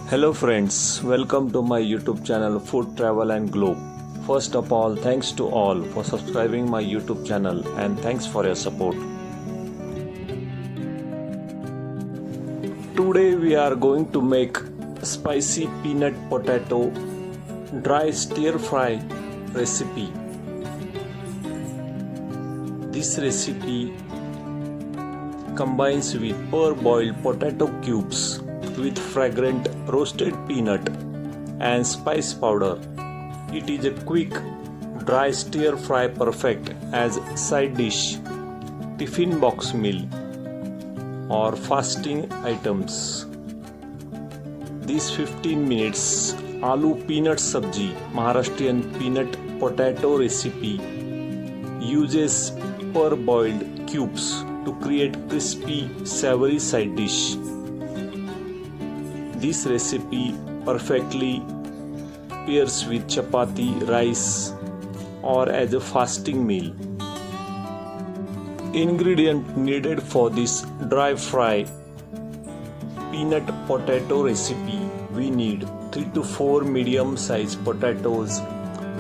Hello friends, welcome to my YouTube channel Food Travel and Globe. First of all, thanks to all for subscribing my YouTube channel and thanks for your support. Today we are going to make spicy peanut potato dry stir fry recipe. This recipe combines with per-boiled potato cubes with fragrant roasted peanut and spice powder. It is a quick dry stir fry perfect as side dish, tiffin box meal or fasting items. This 15 minutes Aloo peanut sabji Maharashtrian peanut potato recipe uses per-boiled cubes to create crispy savory side dish. This recipe perfectly pairs with chapati, rice or as a fasting meal. Ingredient needed for this dry fry peanut potato recipe: we need 3 to 4 medium sized potatoes,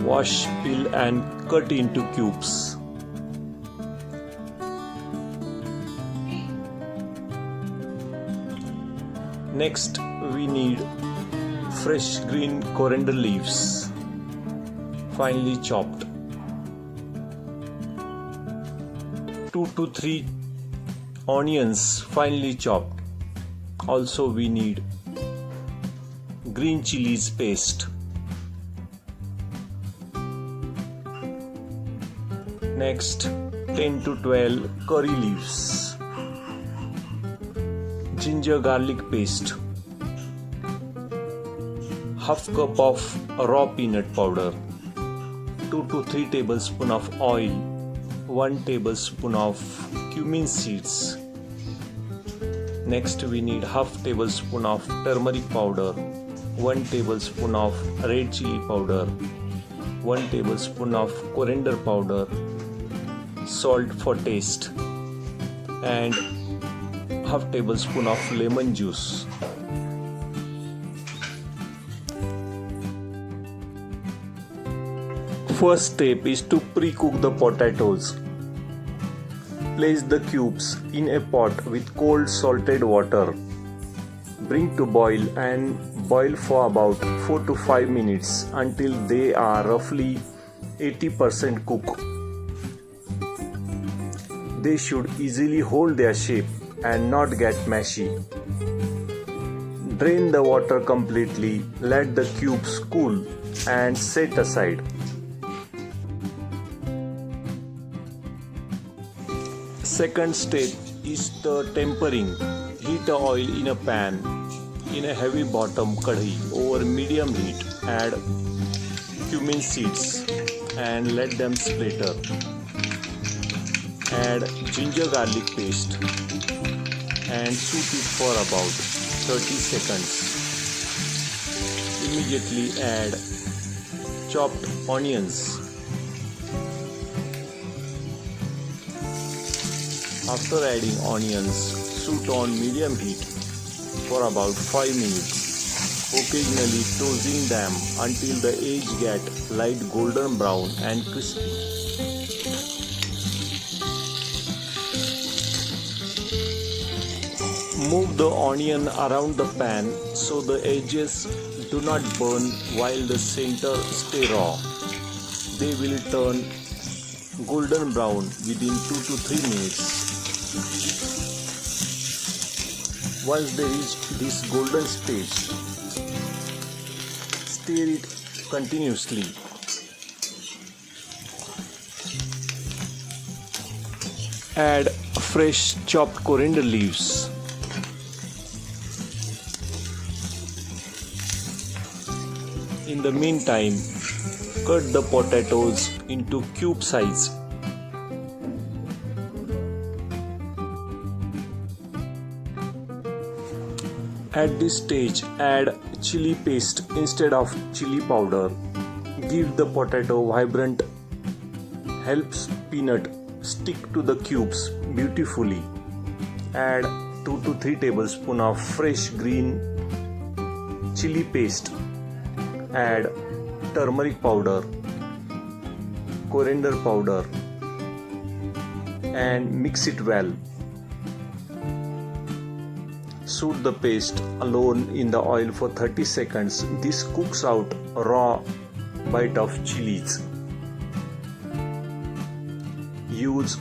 wash, peel and cut into cubes. Next, we need fresh green coriander leaves, finely chopped. 2 to 3 onions, finely chopped. Also, we need green chilies paste. Next, 10 to 12 curry leaves. Ginger garlic paste, half cup of raw peanut powder, 2 to 3 tablespoons of oil, 1 tablespoon of cumin seeds. Next we need half tablespoon of turmeric powder, 1 tablespoon of red chili powder, 1 tablespoon of coriander powder, salt for taste and half tablespoon of lemon juice. First step is to pre-cook the potatoes. Place the cubes in a pot with cold salted water. Bring to boil and boil for about 4 to 5 minutes until they are roughly 80% cooked. They should easily hold their shape and not get mushy. Drain the water completely, let the cubes cool and set aside. Second step is the tempering. Heat the oil in a pan in a heavy bottom kadhi over medium heat. Add cumin seeds and let them splatter. Add ginger garlic paste and soak it for about 30 seconds. Immediately add chopped onions. After adding onions, saute on medium heat for about 5 minutes, occasionally toasting them until the edge get light golden brown and crispy. Move the onion around the pan so the edges do not burn while the center stay raw. They will turn golden brown within 2 to 3 minutes. Once they reach this golden stage, stir it continuously. Add fresh chopped coriander leaves. In the meantime, cut the potatoes into cube size. At this stage, add chili paste instead of chili powder. Give the potato vibrant, helps peanut stick to the cubes beautifully. Add 2 to 3 tablespoons of fresh green chili paste, add turmeric powder, coriander powder and mix it well. Soak the paste alone in the oil for 30 seconds. This cooks out raw bite of chilies. Use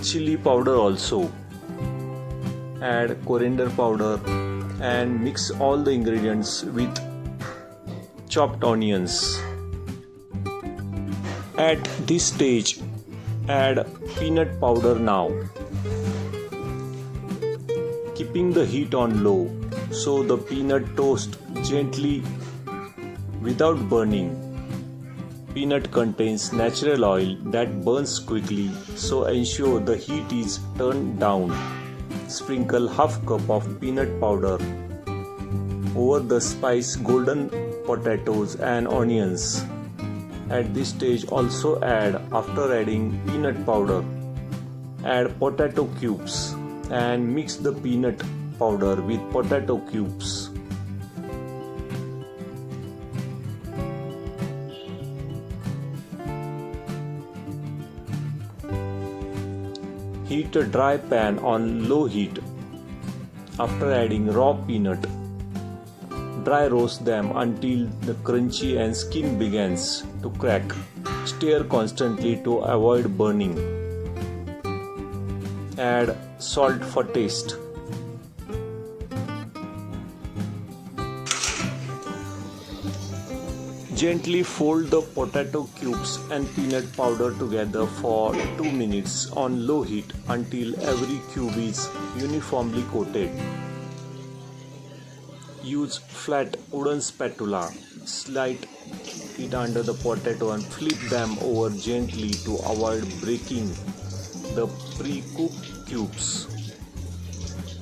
chili powder also. Add coriander powder and mix all the ingredients with chopped onions. At this stage, add peanut powder now. Keeping the heat on low so the peanut toast gently without burning. Peanut contains natural oil that burns quickly, so ensure the heat is turned down. Sprinkle half cup of peanut powder over the spiced golden potatoes and onions. At this stage also after adding peanut powder, add potato cubes and mix the peanut powder with potato cubes. Heat a dry pan on low heat. After adding raw peanut, dry roast them until the crunchy and skin begins to crack. Stir constantly to avoid burning. Add salt for taste. Gently fold the potato cubes and peanut powder together for 2 minutes on low heat until every cube is uniformly coated. Use flat wooden spatula. Slide it under the potato and flip them over gently to avoid breaking the pre-cooked cubes.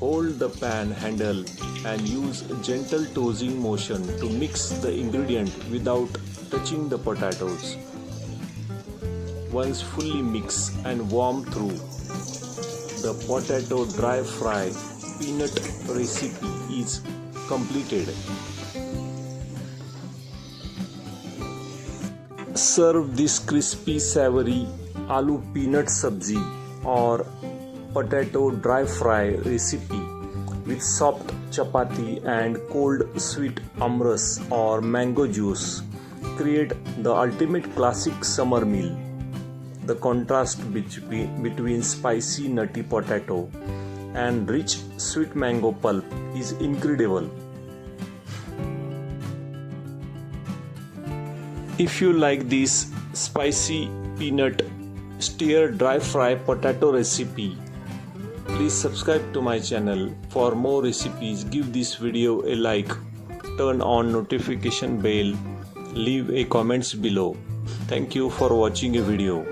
Hold the pan handle and use gentle tossing motion to mix the ingredient without touching the potatoes. Once fully mixed and warm through, the potato dry fry peanut recipe is completed. Serve this crispy savory aloo peanut sabzi or potato dry fry recipe with soft chapati and cold sweet amras or mango juice. Create the ultimate classic summer meal. The contrast between spicy nutty potato and rich sweet mango pulp is incredible. If you like this spicy peanut stir dry fry potato recipe, please subscribe to my channel for more recipes. Give this video a like, turn on notification bell, leave a comments below. Thank you for watching a video.